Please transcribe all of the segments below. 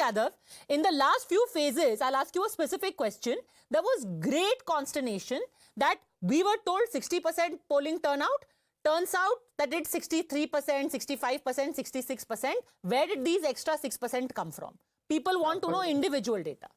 Yadav, in the last few phases, I'll ask you a specific question. There was great consternation that we were told 60% polling turnout. Turns out that it's 63%, 65%, 66%. Where did these extra 6% come from? People want to know individual data.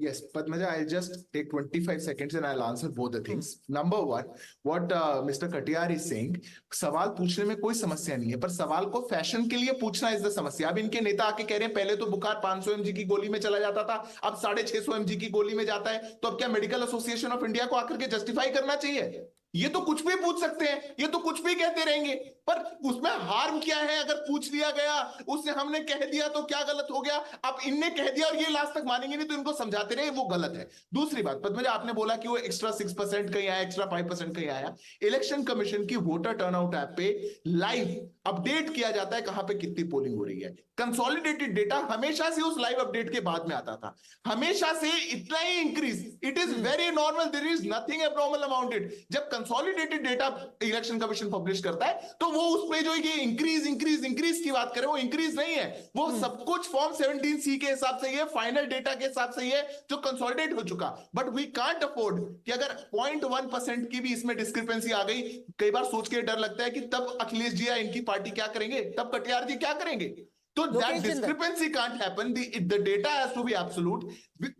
Yes, Padmaja, I'll just take 25 seconds and I'll answer both the things. Number one, what Mr. Katiyar is saying, सवाल पूछने में कोई समस्या नहीं है, पर सवाल को फैशन के लिए पूछना इज द समस्या. अब इनके नेता आके कह रहे हैं पहले तो बुखार 500 mg की गोली में चला जाता था, अब 650 mg की गोली में जाता है, तो अब क्या मेडिकल एसोसिएशन ऑफ इंडिया को आकर के जस्टिफाई करना चाहिए? ये तो कुछ भी पूछ सकते हैं, ये तो कुछ भी कहते रहेंगे, पर उसमें हार्म क्या है? अगर पूछ लिया गया, उससे हमने कह दिया तो क्या गलत हो गया? अब इनने कह दिया और ये लास्ट तक मानेंगे नहीं, तो इनको समझाते रहे वो गलत है. दूसरी बात, पद्मजा आपने बोला कि वो एक्स्ट्रा 6% कहीं आया, एक्स्ट्रा 5% कहीं आया. इलेक्शन कमीशन की वोटर टर्नआउट ऐप पे लाइव अपडेट किया जाता है कहां पे कितनी पोलिंग हो रही है. कंसोलिडेटेड डेटा हमेशा से उस लाइव अपडेट के बाद में आता था, हमेशा से इतना ही increase. It is very normal, there is nothing abnormal about it. जब consolidated data election commission publish करता है तो वो उस पे जो ये इंक्रीज की बात करें, वो इंक्रीज नहीं है, वो सब कुछ फॉर्म 17C के हिसाब से, ये फाइनल डेटा के हिसाब से ये जो कंसोलिडेट हो चुका. बट वी कांट अफोर्ड कि अगर 0.1% की भी इसमें डिस्क्रिपेंसी आ गई, कई बार सोच के डर लगता है कि तब अखिलेश जी या इनकी पार्टी क्या करेंगे, तब कटियार जी क्या करेंगे. So that discrepancy can't happen. The data has to be absolute.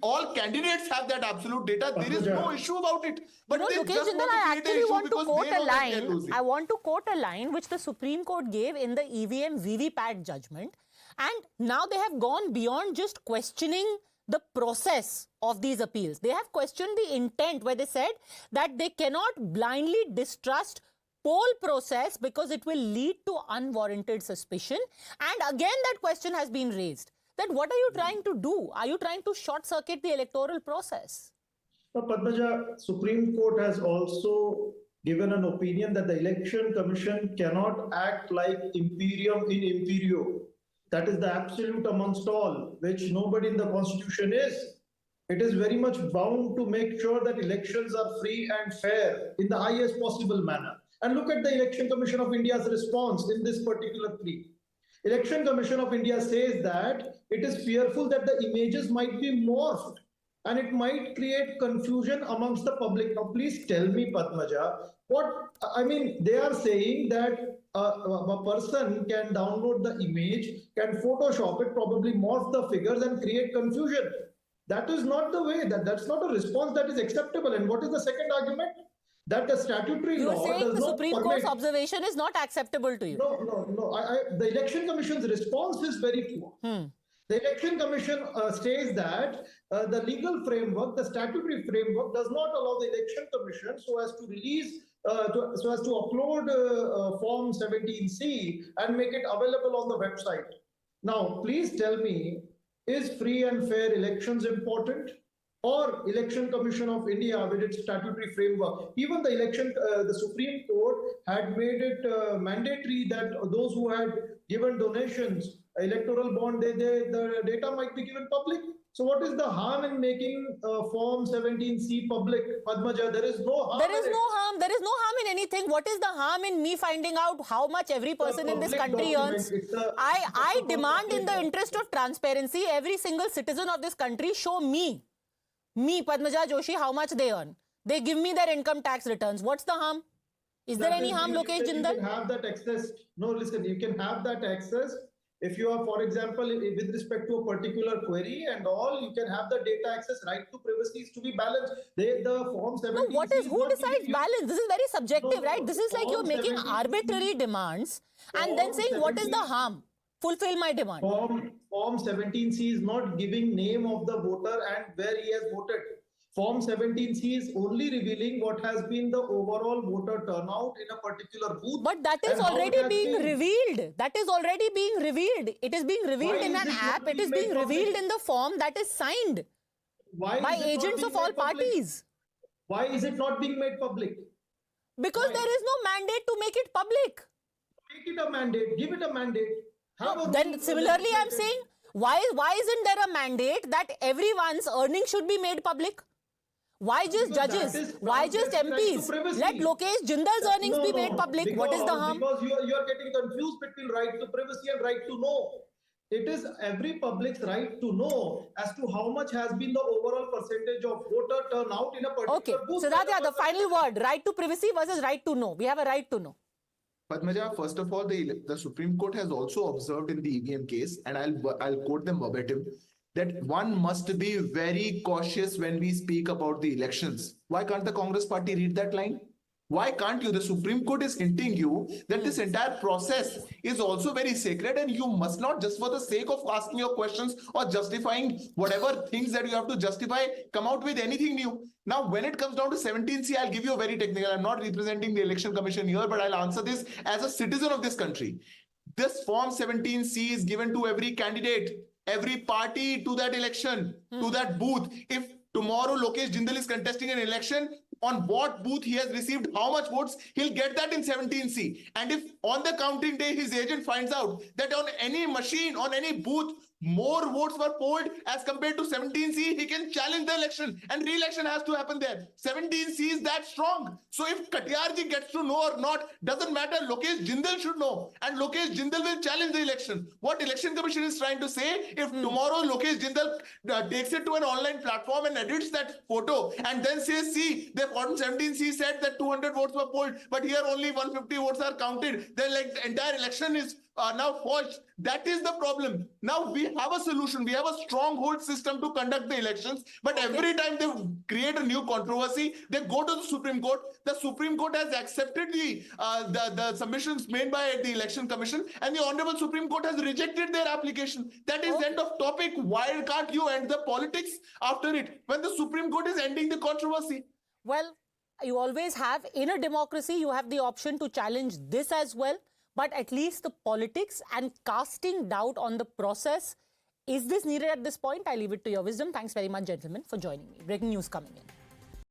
All candidates have that absolute data. There is no issue about it. But they Lokesh just Jindal, want to I create an actually issue want to because quote they a know that they're line. losing. I want to quote a line which the Supreme Court gave in the EVM VVPAT judgment. And now they have gone beyond just questioning the process of these appeals. They have questioned the intent, where they said that they cannot blindly distrust poll process because it will lead to unwarranted suspicion. And again that question has been raised, that what are you trying to do? Are you trying to short circuit the electoral process? Padmaja, Supreme Court has also given an opinion that the Election Commission cannot act like imperium in imperio. That is the absolute amongst all, which nobody in the Constitution is. It is very much bound to make sure that elections are free and fair in the highest possible manner. And look at the Election Commission of India's response in this particular plea. Election Commission of India says that it is fearful that the images might be morphed and it might create confusion amongst the public. Now, please tell me, Padmaja, they are saying that a person can download the image, can Photoshop it, probably morph the figures and create confusion. That is not the way, that's not a response that is acceptable. And what is the second argument? That the statutory law does not permit. You're saying the Supreme Court's observation is not acceptable to you? No. The Election Commission's response is very poor. The Election Commission says that the legal framework, the statutory framework, does not allow the Election Commission so as to release, so as to upload Form 17C and make it available on the website. Now, please tell me, is free and fair elections important? Or Election Commission of India with its statutory framework? Even the Supreme Court had made it mandatory that those who had given donations, electoral bond, the data might be given public. So what is the harm in making Form 17C public? Padmaja, there is no harm. There is no harm. There is no harm in anything. What is the harm in me finding out how much every person in this country earns? I demand, in the interest of transparency, every single citizen of this country show me, Padmaja Joshi, how much they earn. They give me their income tax returns. What's the harm? Is there any harm, Lokesh Jindal? You can have that access. No, listen, you can have that access. If you are, for example, with respect to a particular query and all, you can have the data access. Right to privacy is to be balanced. The Form 17. No, who decides balance? This is very subjective, right? This is like you're making arbitrary demands and then saying, what is the harm? Fulfill my demand. Form 17C is not giving name of the voter and where he has voted. Form 17C is only revealing what has been the overall voter turnout in a particular booth. But that is already being revealed. That is already being revealed. It is being revealed in an app. It is being revealed in the form that is signed by agents of all parties. Why is it not being made public? Because there is no mandate to make it public. Make it a mandate. Give it a mandate. Then similarly, I'm saying, why isn't there a mandate that everyone's earnings should be made public? Why just judges? Why just MPs? Let Lokesh Jindal's earnings be made public. What is the harm? Because you are getting confused between right to privacy and right to know. it is every public's right to know as to how much has been the overall percentage of voter turnout in a particular Okay, booth. Siddharth, the final word, right to privacy versus right to know. We have a right to know. Padmaja, first of all, the Supreme Court has also observed in the EVM case, and I'll quote them verbatim, that one must be very cautious when we speak about the elections. Why can't the Congress party read that line? Why can't you? The Supreme Court is hinting you that this entire process is also very sacred, and you must not, just for the sake of asking your questions or justifying whatever things that you have to justify, come out with anything new. Now, when it comes down to 17C, I'll give you a very technical. I'm not representing the Election Commission here, but I'll answer this as a citizen of this country. This Form 17C is given to every candidate, every party to that election, to that booth. If tomorrow Lokesh Jindal is contesting an election, on what booth he has received how much votes, he'll get that in 17C. And if on the counting day his agent finds out that on any machine, on any booth, more votes were polled as compared to 17C, he can challenge the election and re-election has to happen there. 17C is that strong. So if Katiyarji gets to know or not, doesn't matter. Lokesh Jindal should know, and Lokesh Jindal will challenge the election. What Election Commission is trying to say, if tomorrow Lokesh Jindal takes it to an online platform and edits that photo and then says, see, the Form 17C said that 200 votes were polled, but here only 150 votes are counted, then like the entire election is now forged. That is the problem. Now we have a solution. We have a stronghold system to conduct the elections, but every time they create a new controversy, they go to the Supreme Court. The Supreme Court has accepted the submissions made by the Election Commission, and the Honorable Supreme Court has rejected their application. That is the end of topic. Why can't you end the politics after it when the Supreme Court is ending the controversy? Well, you always have, in a democracy, you have the option to challenge this as well. But at least the politics and casting doubt on the process, is this needed at this point? I leave it to your wisdom. Thanks very much, gentlemen, for joining me. Breaking news coming in.